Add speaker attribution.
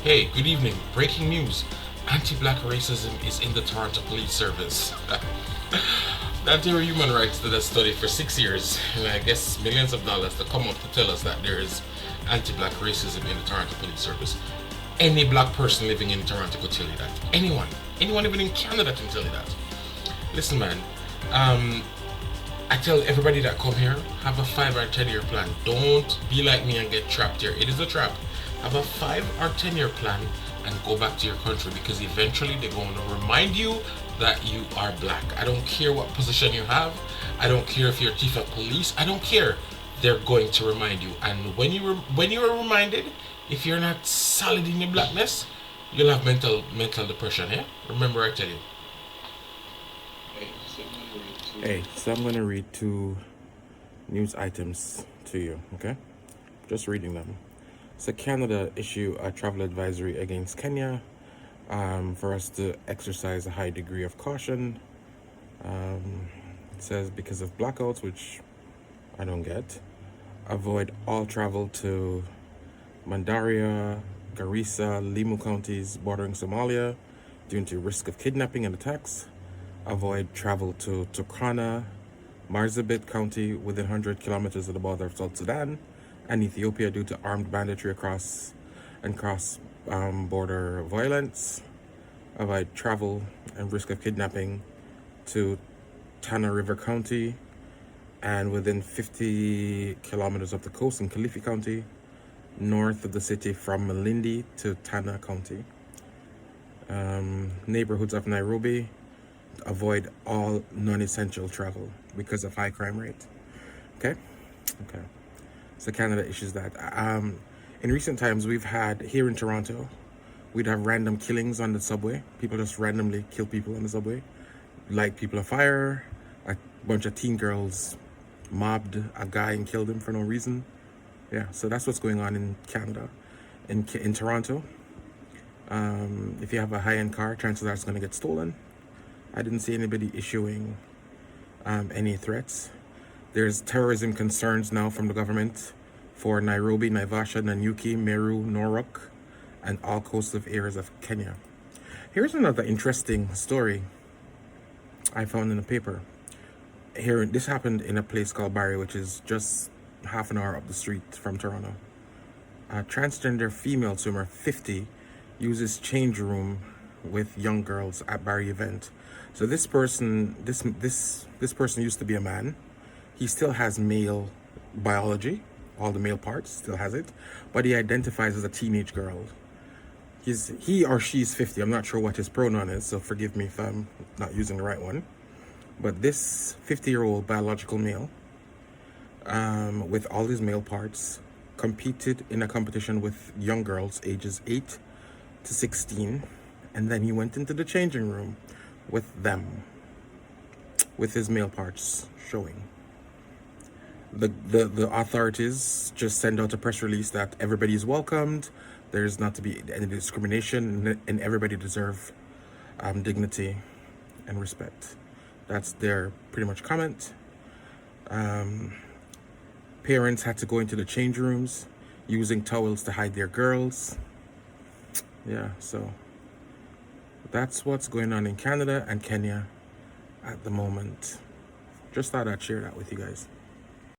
Speaker 1: Hey, good evening. Breaking news. Anti-black racism is in the Toronto Police Service. That their human rights did a study for 6 years, and I guess millions of dollars to come up to tell us that there is anti-black racism in the Toronto Police Service. Any black person living in Toronto could tell you that. Anyone even in Canada can tell you that. Listen, man. Um, I tell everybody that come here, have a 5 or 10 year plan. Don't be like me and get trapped here. It is a trap. Have a 5 or 10 year plan and go back to your country because eventually they're going to remind you that you are black. I don't care what position you have. I don't care if you're chief of police. I don't care. They're going to remind you. And when you are reminded, if you're not solid in your blackness, you'll have mental depression. Yeah. Remember, I tell you.
Speaker 2: Hey, so I'm going to read two news items to you, okay? Just reading them. So Canada issue a travel advisory against Kenya for us to exercise a high degree of caution. It says because of blackouts, which I don't get, avoid all travel to Mandaria, Garissa, Limu counties bordering Somalia due to risk of kidnapping and attacks. Avoid travel to Turkana, Marsabit County within 100 kilometers of the border of South Sudan and Ethiopia due to armed banditry cross border violence. Avoid travel and risk of kidnapping to Tana River County and within 50 kilometers of the coast in Kilifi County, north of the city from Malindi to Tana County. Neighborhoods of Nairobi, avoid all non-essential travel because of high crime rate. Okay. So Canada issues that. In recent times, we've had here in Toronto, we'd have random killings on the subway. People just randomly kill people on the subway, light people afire. A bunch of teen girls mobbed a guy and killed him for no reason. Yeah, so that's what's going on in Canada, in Toronto. If you have a high-end car, chances are it's going to get stolen. I didn't see anybody issuing any threats. There's terrorism concerns now from the government for Nairobi, Naivasha, Nanyuki, Meru, Norok, and all coastal areas of Kenya. Here's another interesting story I found in the paper. This happened in a place called Barrie, which is just half an hour up the street from Toronto. A transgender female swimmer, 50, uses change room with young girls at Barrie event. So this person used to be a man. He still has male biology, all the male parts, still has it, but he identifies as a teenage girl. He or she's 50. I'm not sure what his pronoun is, so forgive me if I'm not using the right one. But this 50-year-old biological male, with all his male parts, competed in a competition with young girls ages 8 to 16, and then he went into the changing room with them, with his male parts showing. The authorities just send out a press release that everybody is welcomed. There's not to be any discrimination, and everybody deserves dignity and respect. That's their pretty much comment. Parents had to go into the change rooms using towels to hide their girls. Yeah, so that's what's going on in Canada and Kenya at the moment. Just thought I'd share that with you guys.